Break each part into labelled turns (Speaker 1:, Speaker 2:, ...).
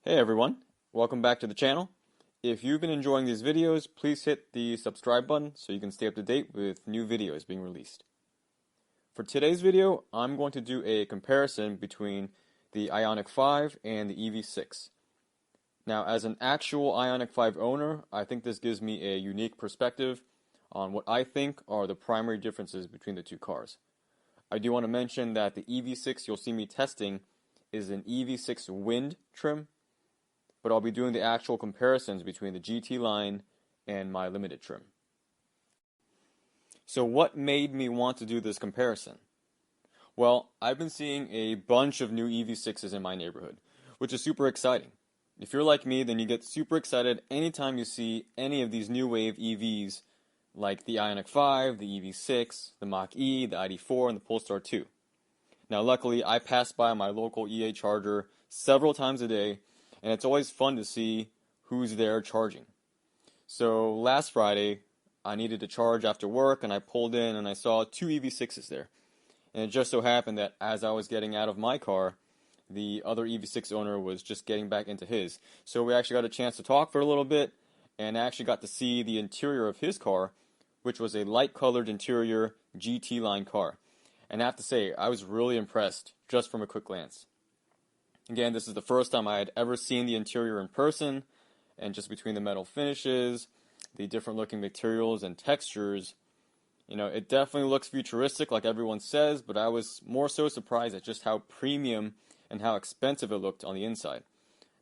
Speaker 1: Hey everyone, welcome back to the channel. If you've been enjoying these videos, please hit the subscribe button so you can stay up to date with new videos being released. For today's video, I'm going to do a comparison between the Ioniq 5 and the EV6. Now, as an actual Ioniq 5 owner, I think this gives me a unique perspective on what I think are the primary differences between the two cars. I do want to mention that the EV6 you'll see me testing is an EV6 Wind trim, but I'll be doing the actual comparisons between the GT line and my Limited trim. So what made me want to do this comparison? Well, I've been seeing a bunch of new EV6s in my neighborhood, which is super exciting. If you're like me, then you get super excited anytime you see any of these new wave EVs like the Ioniq 5, the EV6, the Mach-E, the ID4, and the Polestar 2. Now luckily, I pass by my local EA charger several times a day, and it's always fun to see who's there charging. So last Friday, I needed to charge after work, and I pulled in and I saw two EV6s there. And it just so happened that as I was getting out of my car, the other EV6 owner was just getting back into his. So we actually got a chance to talk for a little bit, and I actually got to see the interior of his car, which was a light-colored interior GT line car. And I have to say, I was really impressed just from a quick glance. Again, this is the first time I had ever seen the interior in person, and just between the metal finishes, the different looking materials and textures, it definitely looks futuristic like everyone says, but I was more so surprised at just how premium and how expensive it looked on the inside.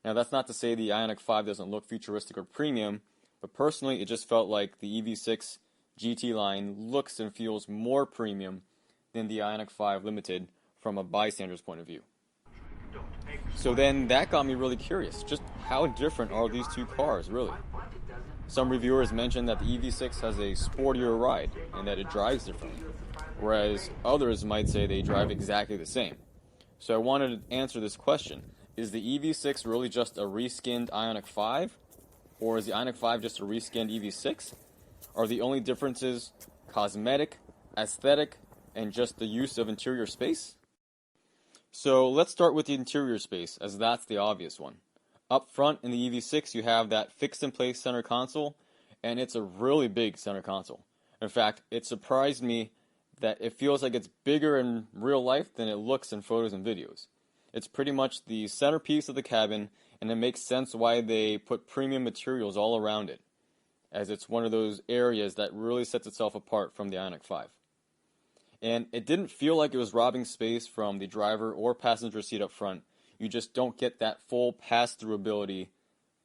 Speaker 1: Now, that's not to say the Ioniq 5 doesn't look futuristic or premium, but personally, it just felt like the EV6 GT line looks and feels more premium than the Ioniq 5 Limited from a bystander's point of view. So then that got me really curious, just how different are these two cars, really? Some reviewers mentioned that the EV6 has a sportier ride and that it drives differently, whereas others might say they drive exactly the same. So I wanted to answer this question. Is the EV6 really just a reskinned Ioniq 5? Or is the Ioniq 5 just a reskinned EV6? Are the only differences cosmetic, aesthetic, and just the use of interior space? So let's start with the interior space, as that's the obvious one. Up front in the EV6 you have that fixed-in-place center console, and it's a really big center console. In fact, it surprised me that it feels like it's bigger in real life than it looks in photos and videos. It's pretty much the centerpiece of the cabin, and it makes sense why they put premium materials all around it, as it's one of those areas that really sets itself apart from the Ioniq 5. And it didn't feel like it was robbing space from the driver or passenger seat up front. You just don't get that full pass-through ability,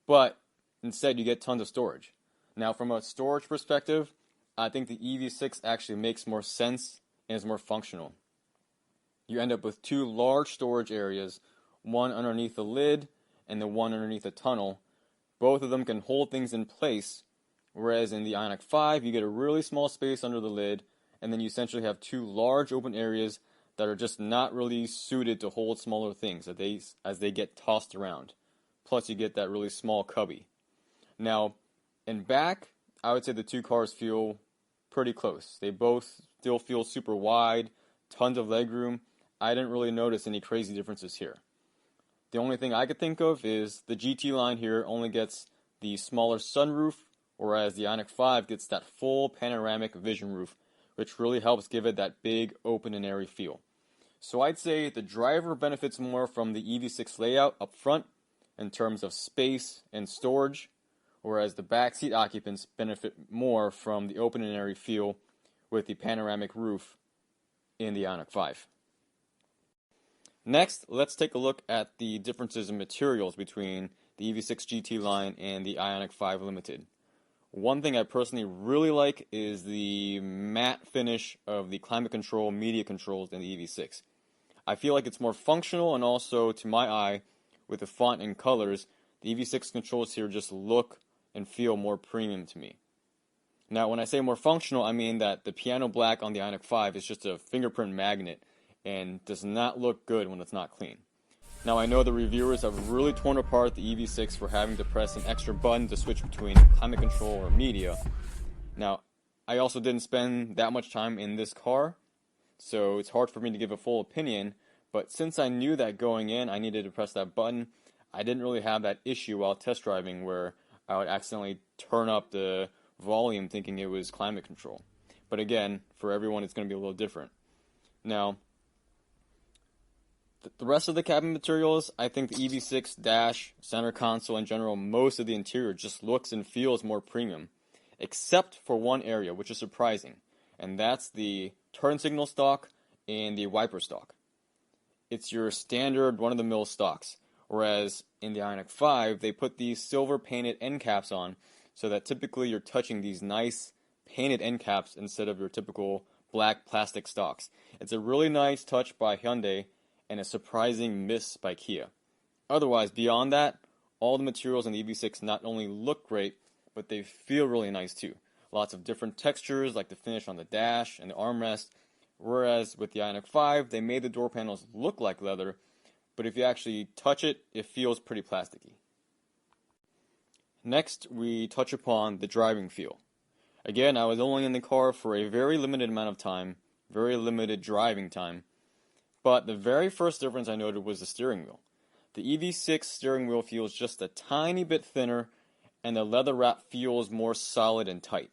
Speaker 1: but instead you get tons of storage. Now, from a storage perspective, I think the EV6 actually makes more sense and is more functional. You end up with two large storage areas, one underneath the lid and the one underneath the tunnel. Both of them can hold things in place, whereas in the Ioniq 5 you get a really small space under the lid, and then you essentially have two large open areas that are just not really suited to hold smaller things as they get tossed around. Plus you get that really small cubby. Now, in back, I would say the two cars feel pretty close. They both still feel super wide, tons of legroom. I didn't really notice any crazy differences here. The only thing I could think of is the GT line here only gets the smaller sunroof, whereas the Ioniq 5 gets that full panoramic vision roof, which really helps give it that big, open and airy feel. So I'd say the driver benefits more from the EV6 layout up front in terms of space and storage, whereas the backseat occupants benefit more from the open and airy feel with the panoramic roof in the Ioniq 5. Next, let's take a look at the differences in materials between the EV6 GT line and the Ioniq 5 Limited. One thing I personally really like is the matte finish of the climate control media controls in the EV6. I feel like it's more functional, and also to my eye, with the font and colors, the EV6 controls here just look and feel more premium to me. Now, when I say more functional, I mean that the piano black on the Ioniq 5 is just a fingerprint magnet and does not look good when it's not clean. Now, I know the reviewers have really torn apart the EV6 for having to press an extra button to switch between climate control or media. Now, I also didn't spend that much time in this car, so it's hard for me to give a full opinion, but since I knew that going in I needed to press that button, I didn't really have that issue while test driving where I would accidentally turn up the volume thinking it was climate control. But again, for everyone, it's going to be a little different. Now, the rest of the cabin materials, I think the EV6 dash, center console in general, most of the interior just looks and feels more premium, except for one area, which is surprising, and that's the turn signal stalk and the wiper stalk. It's your standard run-of-the-mill stalks, whereas in the Ioniq 5, they put these silver painted end caps on so that typically you're touching these nice painted end caps instead of your typical black plastic stalks. It's a really nice touch by Hyundai and a surprising miss by Kia. Otherwise, beyond that, all the materials in the EV6 not only look great, but they feel really nice too. Lots of different textures like the finish on the dash and the armrest, whereas with the Ioniq 5, they made the door panels look like leather, but if you actually touch it, it feels pretty plasticky. Next, we touch upon the driving feel. Again, I was only in the car for a very limited amount of time, very limited driving time, but the very first difference I noted was the steering wheel. The EV6 steering wheel feels just a tiny bit thinner, and the leather wrap feels more solid and tight.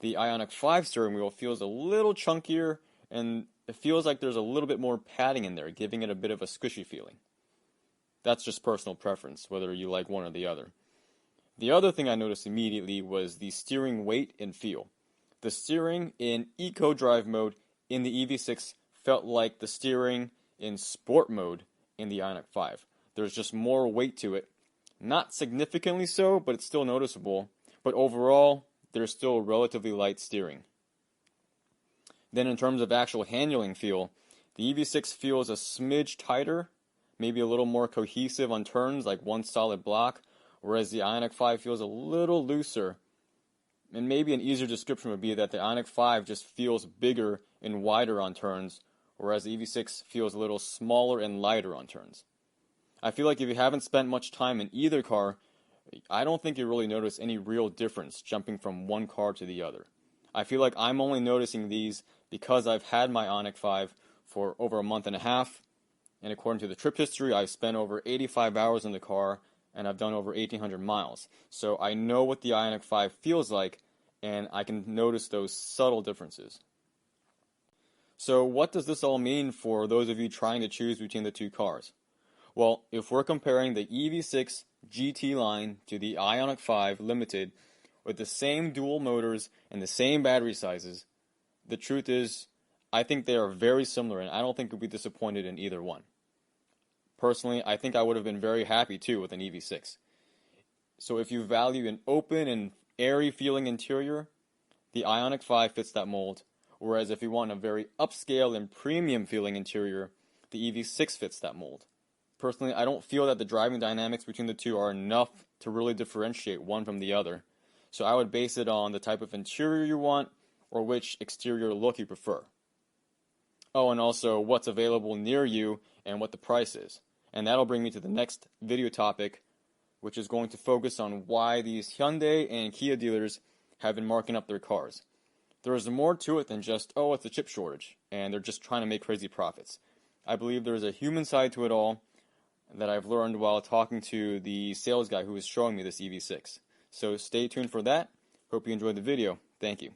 Speaker 1: The Ioniq 5 steering wheel feels a little chunkier, and it feels like there's a little bit more padding in there, giving it a bit of a squishy feeling. That's just personal preference, whether you like one or the other. The other thing I noticed immediately was the steering weight and feel. The steering in Eco Drive mode in the EV6 felt like the steering in Sport mode in the Ioniq 5. There's just more weight to it. Not significantly so, but it's still noticeable. But overall, there's still relatively light steering. Then in terms of actual handling feel, the EV6 feels a smidge tighter, maybe a little more cohesive on turns, like one solid block, whereas the Ioniq 5 feels a little looser. And maybe an easier description would be that the Ioniq 5 just feels bigger and wider on turns, whereas the EV6 feels a little smaller and lighter on turns. I feel like if you haven't spent much time in either car, I don't think you really notice any real difference jumping from one car to the other. I feel like I'm only noticing these because I've had my Ioniq 5 for over a month and a half, and according to the trip history, I've spent over 85 hours in the car, and I've done over 1,800 miles. So I know what the Ioniq 5 feels like, and I can notice those subtle differences. So what does this all mean for those of you trying to choose between the two cars? Well, if we're comparing the EV6 GT line to the Ioniq 5 Limited with the same dual motors and the same battery sizes, the truth is, I think they are very similar, and I don't think you'll be disappointed in either one. Personally, I think I would have been very happy too with an EV6. So if you value an open and airy feeling interior, the Ioniq 5 fits that mold, whereas if you want a very upscale and premium feeling interior, the EV6 fits that mold. Personally, I don't feel that the driving dynamics between the two are enough to really differentiate one from the other, so I would base it on the type of interior you want or which exterior look you prefer. Oh, and also what's available near you and what the price is. And that'll bring me to the next video topic, which is going to focus on why these Hyundai and Kia dealers have been marking up their cars. There is more to it than just, oh, it's a chip shortage, and they're just trying to make crazy profits. I believe there is a human side to it all that I've learned while talking to the sales guy who was showing me this EV6. So stay tuned for that. Hope you enjoyed the video. Thank you.